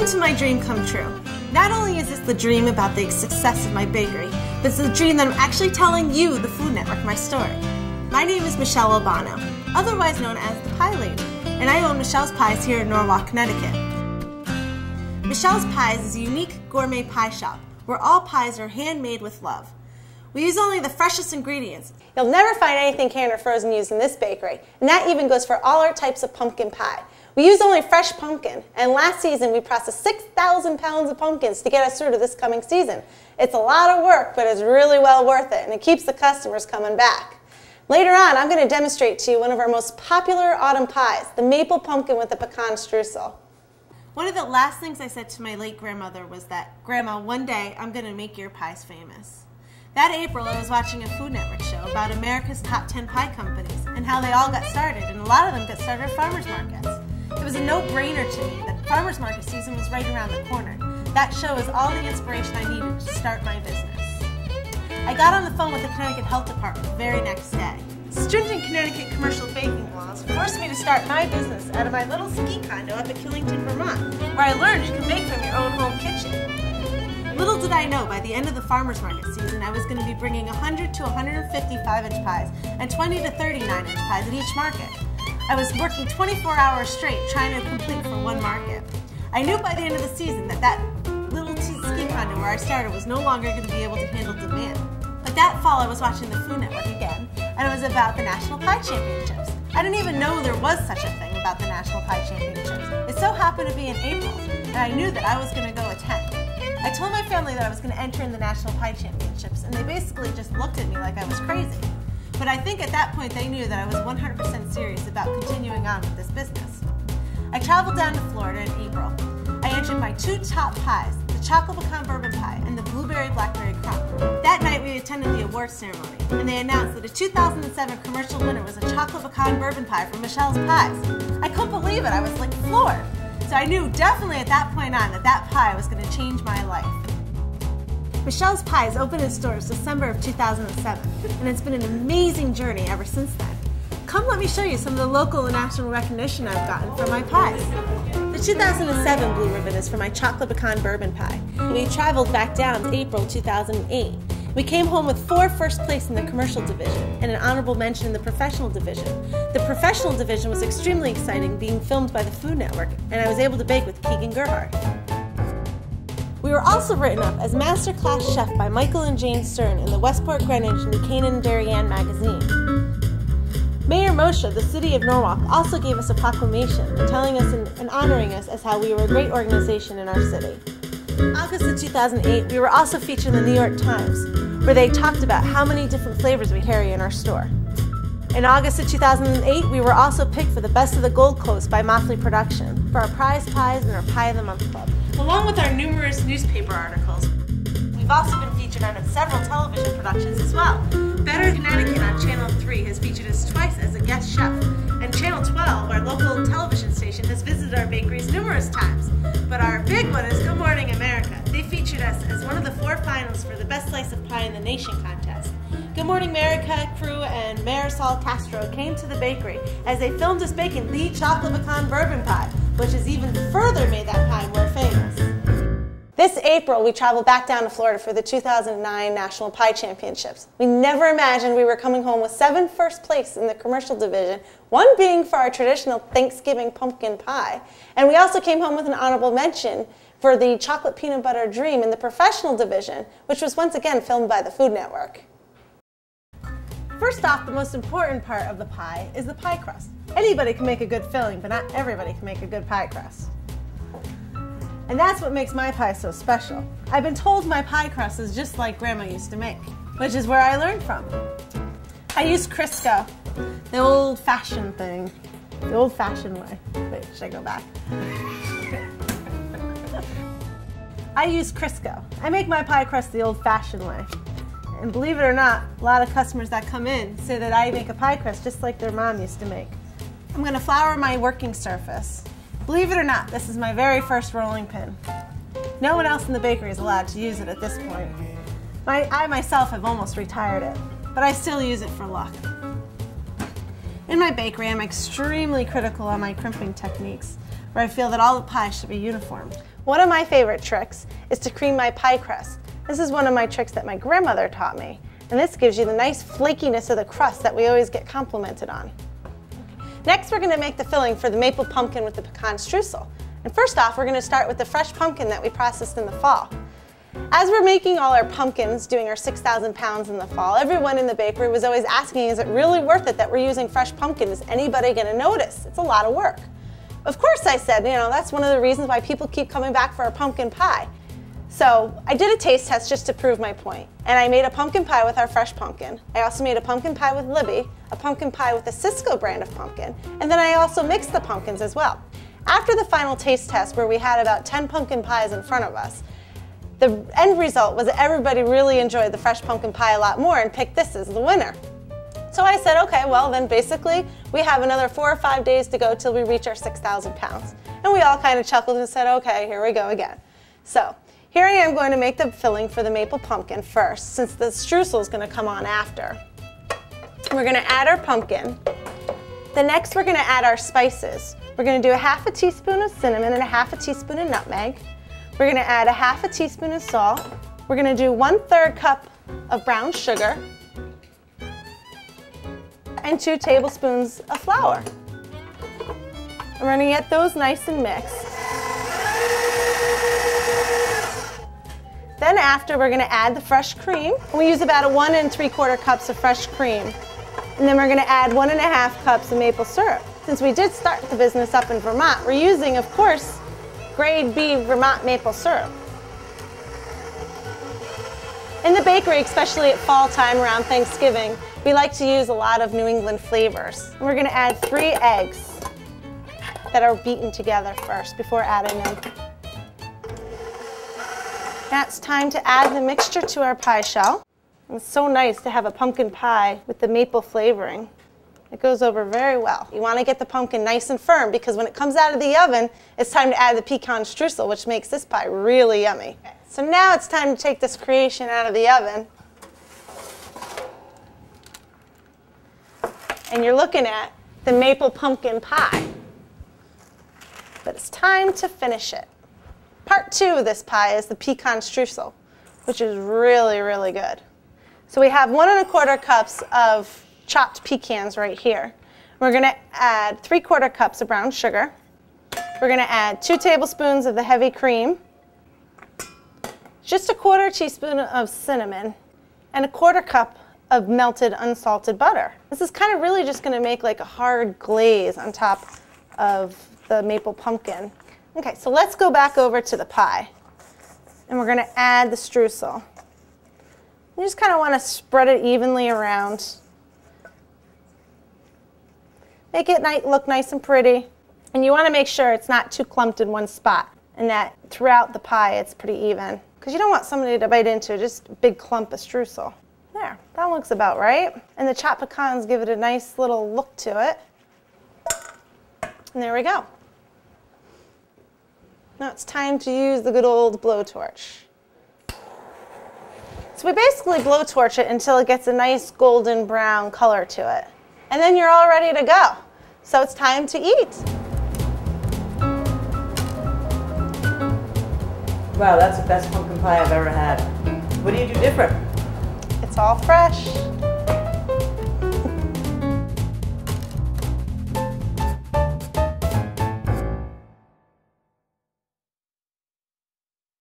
Welcome to my dream come true. Not only is this the dream about the success of my bakery, but it's the dream that I'm actually telling you, the Food Network, my story. My name is Michele Albano, otherwise known as the Pie Lady, and I own Michele's Pies here in Norwalk, Connecticut. Michele's Pies is a unique gourmet pie shop where all pies are handmade with love. We use only the freshest ingredients. You'll never find anything canned or frozen used in this bakery, and that even goes for all our types of pumpkin pie. We use only fresh pumpkin, and last season we processed 6,000 pounds of pumpkins to get us through to this coming season. It's a lot of work, but it's really well worth it, and it keeps the customers coming back. Later on, I'm going to demonstrate to you one of our most popular autumn pies, the maple pumpkin with the pecan streusel. One of the last things I said to my late grandmother was that, "Grandma, one day I'm going to make your pies famous." That April, I was watching a Food Network show about America's top 10 pie companies and how they all got started, and a lot of them got started at farmers markets. It was a no-brainer to me that farmers market season was right around the corner. That show was all the inspiration I needed to start my business. I got on the phone with the Connecticut Health Department the very next day. Stringent Connecticut commercial baking laws forced me to start my business out of my little ski condo up at Killington, Vermont, where I learned you can bake from your own home kitchen. Little did I know, by the end of the farmers market season, I was going to be bringing 100 to 150 5-inch pies and 20 to 30 9-inch pies at each market. I was working 24 hours straight trying to complete for one market. I knew by the end of the season that little ski condo where I started was no longer going to be able to handle demand. But that fall I was watching the Food Network again, and it was about the National Pie Championships. I didn't even know there was such a thing about the National Pie Championships. It so happened to be in April, and I knew that I was going to go attend. I told my family that I was going to enter in the National Pie Championships, and they basically just looked at me like I was crazy. But I think at that point they knew that I was 100% serious about continuing on with this business. I traveled down to Florida in April. I entered my two top pies, the chocolate pecan bourbon pie and the blueberry blackberry crumb. That night we attended the awards ceremony, and they announced that a 2007 commercial winner was a chocolate pecan bourbon pie from Michele's Pies. I couldn't believe it. I was like floored. So I knew definitely at that point on that pie was going to change my life. Michele's Pies opened its doors December of 2007, and it's been an amazing journey ever since then. Come let me show you some of the local and national recognition I've gotten for my pies. The 2007 Blue Ribbon is for my chocolate pecan bourbon pie. We traveled back down to April 2008. We came home with 4 first place in the commercial division and an honorable mention in the professional division. The professional division was extremely exciting, being filmed by the Food Network, and I was able to bake with Keegan Gerhardt. We were also written up as Masterclass Chef by Michael and Jane Stern in the Westport Greenwich and New Canaan Darien magazine. Mayor Moshe, the city of Norwalk, also gave us a proclamation telling us and honoring us as how we were a great organization in our city. August of 2008, we were also featured in the New York Times, where they talked about how many different flavors we carry in our store. In August of 2008, we were also picked for the Best of the Gold Coast by Motley Production for our prize pies and our Pie of the Month Club. Along with our numerous newspaper articles, we've also been featured on several television productions as well. Better Connecticut on Channel 3 has featured us twice as a guest chef, and Channel 12, our local television station, has visited our bakeries numerous times. But our big one is Good Morning America. They featured us as one of the 4 finalists for the Best Slice of Pie in the Nation contest. Good Morning America crew and Marisol Castro came to the bakery as they filmed us baking the chocolate pecan bourbon pie, which has even further made that pie more famous. This April, we traveled back down to Florida for the 2009 National Pie Championships. We never imagined we were coming home with 7 first place in the commercial division, 1 being for our traditional Thanksgiving pumpkin pie. And we also came home with an honorable mention for the chocolate peanut butter dream in the professional division, which was once again filmed by the Food Network. First off, the most important part of the pie is the pie crust. Anybody can make a good filling, but not everybody can make a good pie crust. And that's what makes my pie so special. I've been told my pie crust is just like Grandma used to make, which is where I learned from. I use Crisco, the old-fashioned thing, the old-fashioned way. Wait, should I go back? I use Crisco. I make my pie crust the old-fashioned way. And believe it or not, a lot of customers that come in say that I make a pie crust just like their mom used to make. I'm going to flour my working surface. Believe it or not, this is my very first rolling pin. No one else in the bakery is allowed to use it at this point. I myself have almost retired it, but I still use it for luck. In my bakery, I'm extremely critical on my crimping techniques, where I feel that all the pies should be uniform. One of my favorite tricks is to cream my pie crust. This is one of my tricks that my grandmother taught me. And this gives you the nice flakiness of the crust that we always get complimented on. Next, we're going to make the filling for the maple pumpkin with the pecan streusel. And first off, we're going to start with the fresh pumpkin that we processed in the fall. As we're making all our pumpkins, doing our 6,000 pounds in the fall, everyone in the bakery was always asking, is it really worth it that we're using fresh pumpkin? Is anybody going to notice? It's a lot of work. Of course, I said, that's one of the reasons why people keep coming back for our pumpkin pie. So I did a taste test just to prove my point. And I made a pumpkin pie with our fresh pumpkin. I also made a pumpkin pie with Libby, a pumpkin pie with the Cisco brand of pumpkin, and then I also mixed the pumpkins as well. After the final taste test, where we had about 10 pumpkin pies in front of us, the end result was that everybody really enjoyed the fresh pumpkin pie a lot more and picked this as the winner. So I said, okay, well then basically we have another 4 or 5 days to go till we reach our 6,000 pounds. And we all kind of chuckled and said, okay, here we go again. So here I am going to make the filling for the maple pumpkin first, since the streusel is going to come on after. We're going to add our pumpkin. Then next we're going to add our spices. We're going to do a half a teaspoon of cinnamon and a half a teaspoon of nutmeg. We're going to add a half a teaspoon of salt. We're going to do 1/3 cup of brown sugar and 2 tablespoons of flour. And we're going to get those nice and mixed. Then after, we're going to add the fresh cream. We use about 1 3/4 cups of fresh cream. And then we're going to add 1 1/2 cups of maple syrup. Since we did start the business up in Vermont, we're using, of course, grade B Vermont maple syrup. In the bakery, especially at fall time around Thanksgiving, we like to use a lot of New England flavors. And we're going to add 3 eggs that are beaten together first before adding them. Now it's time to add the mixture to our pie shell. It's so nice to have a pumpkin pie with the maple flavoring. It goes over very well. You want to get the pumpkin nice and firm because when it comes out of the oven, it's time to add the pecan streusel, which makes this pie really yummy. So now it's time to take this creation out of the oven. And you're looking at the maple pumpkin pie. But it's time to finish it. Part 2 of this pie is the pecan streusel, which is really, really good. So we have 1 1/4 cups of chopped pecans right here. We're going to add 3/4 cups of brown sugar. We're going to add 2 tablespoons of the heavy cream, just a 1/4 teaspoon of cinnamon, and a 1/4 cup of melted unsalted butter. This is kind of really just going to make like a hard glaze on top of the maple pumpkin. Okay, so let's go back over to the pie. And we're going to add the streusel. You just kind of want to spread it evenly around. Make it look nice and pretty. And you want to make sure it's not too clumped in one spot and that throughout the pie it's pretty even. Because you don't want somebody to bite into just a big clump of streusel. There, that looks about right. And the chopped pecans give it a nice little look to it. And there we go. Now it's time to use the good old blowtorch. So we basically blowtorch it until it gets a nice golden brown color to it. And then you're all ready to go. So it's time to eat. Wow, that's the best pumpkin pie I've ever had. What do you do different? It's all fresh.